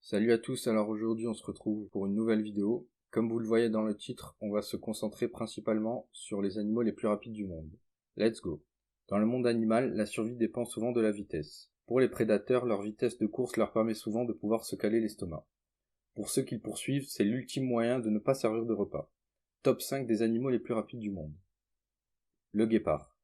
Salut à tous, alors aujourd'hui on se retrouve pour une nouvelle vidéo. Comme vous le voyez dans le titre, on va se concentrer principalement sur les animaux les plus rapides du monde. Let's go. Dans le monde animal, la survie dépend souvent de la vitesse. Pour les prédateurs, leur vitesse de course leur permet souvent de pouvoir se caler l'estomac. Pour ceux qui le poursuivent, c'est l'ultime moyen de ne pas servir de repas. Top 5 des animaux les plus rapides du monde. Le guépard.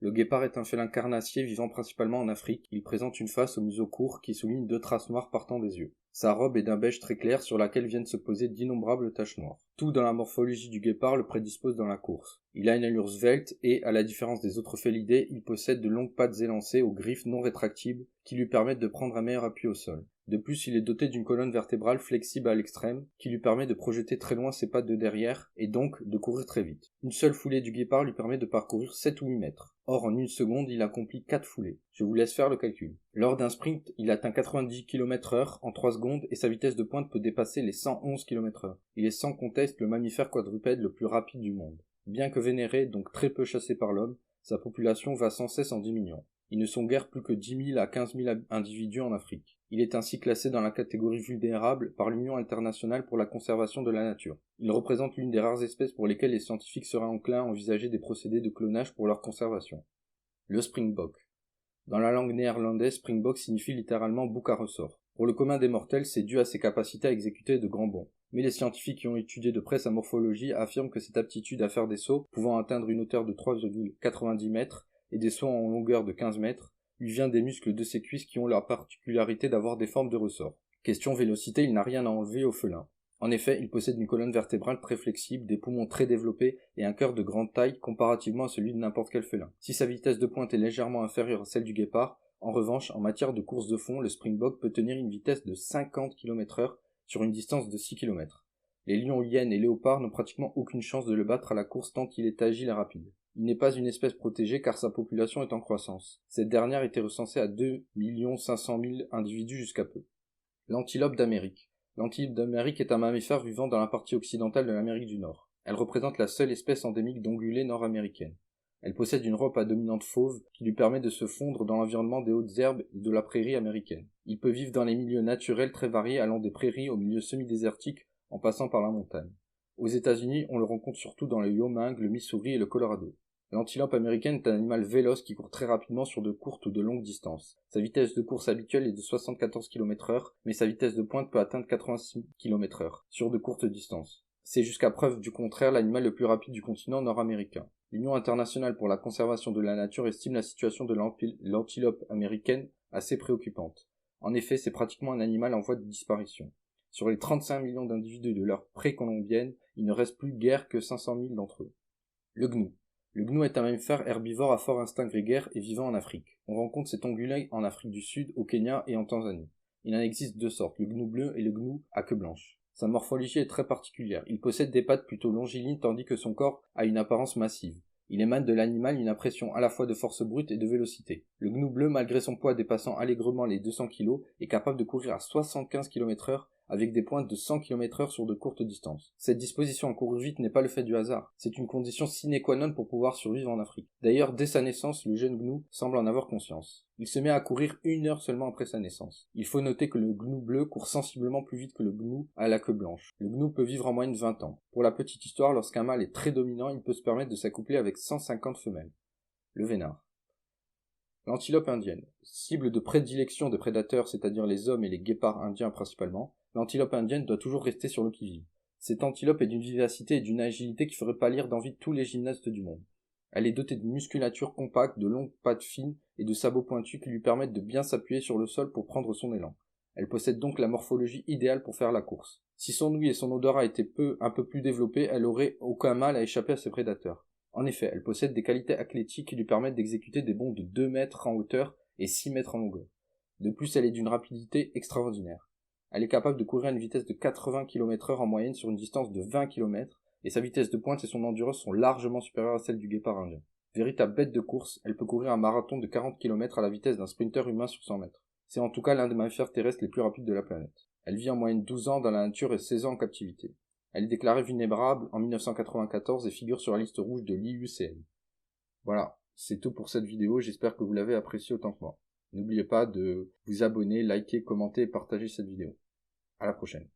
Le guépard est un félin carnassier vivant principalement en Afrique. Il présente une face au museau court qui souligne deux traces noires partant des yeux. Sa robe est d'un beige très clair sur laquelle viennent se poser d'innombrables taches noires. Tout dans la morphologie du guépard le prédispose dans la course. Il a une allure svelte et, à la différence des autres félidés, il possède de longues pattes élancées aux griffes non rétractibles qui lui permettent de prendre un meilleur appui au sol. De plus, il est doté d'une colonne vertébrale flexible à l'extrême qui lui permet de projeter très loin ses pattes de derrière et donc de courir très vite. Une seule foulée du guépard lui permet de parcourir 7 ou 8 mètres. Or, en une seconde, il accomplit 4 foulées. Je vous laisse faire le calcul. Lors d'un sprint, il atteint 90 km/h en 3 secondes et sa vitesse de pointe peut dépasser les 111 km/h. Il est sans conteste le mammifère quadrupède le plus rapide du monde. Bien que vénéré, donc très peu chassé par l'homme, sa population va sans cesse en diminuant. Ils ne sont guère plus que 10 000 à 15 000 individus en Afrique. Il est ainsi classé dans la catégorie vulnérable par l'Union internationale pour la conservation de la nature. Il représente l'une des rares espèces pour lesquelles les scientifiques seraient enclins à envisager des procédés de clonage pour leur conservation. Le springbok. Dans la langue néerlandaise, springbok signifie littéralement bouc à ressort. Pour le commun des mortels, c'est dû à ses capacités à exécuter de grands bonds. Mais les scientifiques qui ont étudié de près sa morphologie affirment que cette aptitude à faire des sauts, pouvant atteindre une hauteur de 3,90 mètres et des sauts en longueur de 15 mètres, lui vient des muscles de ses cuisses qui ont la particularité d'avoir des formes de ressort. Question vélocité, il n'a rien à enlever au félin. En effet, il possède une colonne vertébrale très flexible, des poumons très développés et un cœur de grande taille comparativement à celui de n'importe quel félin. Si sa vitesse de pointe est légèrement inférieure à celle du guépard, en revanche, en matière de course de fond, le springbok peut tenir une vitesse de 50 km/h sur une distance de 6 km. Les lions, hyènes et léopards n'ont pratiquement aucune chance de le battre à la course tant qu'il est agile et rapide. Il n'est pas une espèce protégée car sa population est en croissance. Cette dernière était recensée à 2 500 000 individus jusqu'à peu. L'antilope d'Amérique. L'antilope d'Amérique est un mammifère vivant dans la partie occidentale de l'Amérique du Nord. Elle représente la seule espèce endémique d'ongulés nord-américaine. Elle possède une robe à dominante fauve qui lui permet de se fondre dans l'environnement des hautes herbes et de la prairie américaine. Il peut vivre dans les milieux naturels très variés allant des prairies aux milieux semi-désertiques en passant par la montagne. Aux États-Unis, on le rencontre surtout dans le Wyoming, le Missouri et le Colorado. L'antilope américaine est un animal véloce qui court très rapidement sur de courtes ou de longues distances. Sa vitesse de course habituelle est de 74 km/h, mais sa vitesse de pointe peut atteindre 86 km/h sur de courtes distances. C'est jusqu'à preuve du contraire l'animal le plus rapide du continent nord-américain. L'Union internationale pour la conservation de la nature estime la situation de l'antilope américaine assez préoccupante. En effet, c'est pratiquement un animal en voie de disparition. Sur les 35 millions d'individus de l'ère précolombienne, il ne reste plus guère que 500 000 d'entre eux. Le gnou. Le gnou est un mammifère herbivore à fort instinct grégaire et vivant en Afrique. On rencontre cet ongulé en Afrique du Sud, au Kenya et en Tanzanie. Il en existe deux sortes, le gnou bleu et le gnou à queue blanche. Sa morphologie est très particulière. Il possède des pattes plutôt longilignes tandis que son corps a une apparence massive. Il émane de l'animal une impression à la fois de force brute et de vélocité. Le gnou bleu, malgré son poids dépassant allègrement les 200 kg, est capable de courir à 75 km/h avec des pointes de 100 km/h sur de courtes distances. Cette disposition à courir vite n'est pas le fait du hasard, c'est une condition sine qua non pour pouvoir survivre en Afrique. D'ailleurs, dès sa naissance, le jeune gnou semble en avoir conscience. Il se met à courir 1 heure seulement après sa naissance. Il faut noter que le gnou bleu court sensiblement plus vite que le gnou à la queue blanche. Le gnou peut vivre en moyenne 20 ans. Pour la petite histoire, lorsqu'un mâle est très dominant, il peut se permettre de s'accoupler avec 150 femelles. Le vénard. L'antilope indienne. Cible de prédilection des prédateurs, c'est-à-dire les hommes et les guépards indiens principalement, l'antilope indienne doit toujours rester sur le qui-vive. Cette antilope est d'une vivacité et d'une agilité qui ferait pâlir d'envie tous les gymnastes du monde. Elle est dotée d'une musculature compacte, de longues pattes fines et de sabots pointus qui lui permettent de bien s'appuyer sur le sol pour prendre son élan. Elle possède donc la morphologie idéale pour faire la course. Si son ouïe et son odorat étaient un peu plus développés, elle aurait aucun mal à échapper à ses prédateurs. En effet, elle possède des qualités athlétiques qui lui permettent d'exécuter des bonds de 2 mètres en hauteur et 6 mètres en longueur. De plus, elle est d'une rapidité extraordinaire. Elle est capable de courir à une vitesse de 80 km/h en moyenne sur une distance de 20 km, et sa vitesse de pointe et son endurance sont largement supérieures à celles du guépard indien. Véritable bête de course, elle peut courir un marathon de 40 km à la vitesse d'un sprinter humain sur 100 mètres. C'est en tout cas l'un des mammifères terrestres les plus rapides de la planète. Elle vit en moyenne 12 ans dans la nature et 16 ans en captivité. Elle est déclarée vulnérable en 1994 et figure sur la liste rouge de l'IUCN. Voilà, c'est tout pour cette vidéo, j'espère que vous l'avez appréciée autant que moi. N'oubliez pas de vous abonner, liker, commenter et partager cette vidéo. À la prochaine.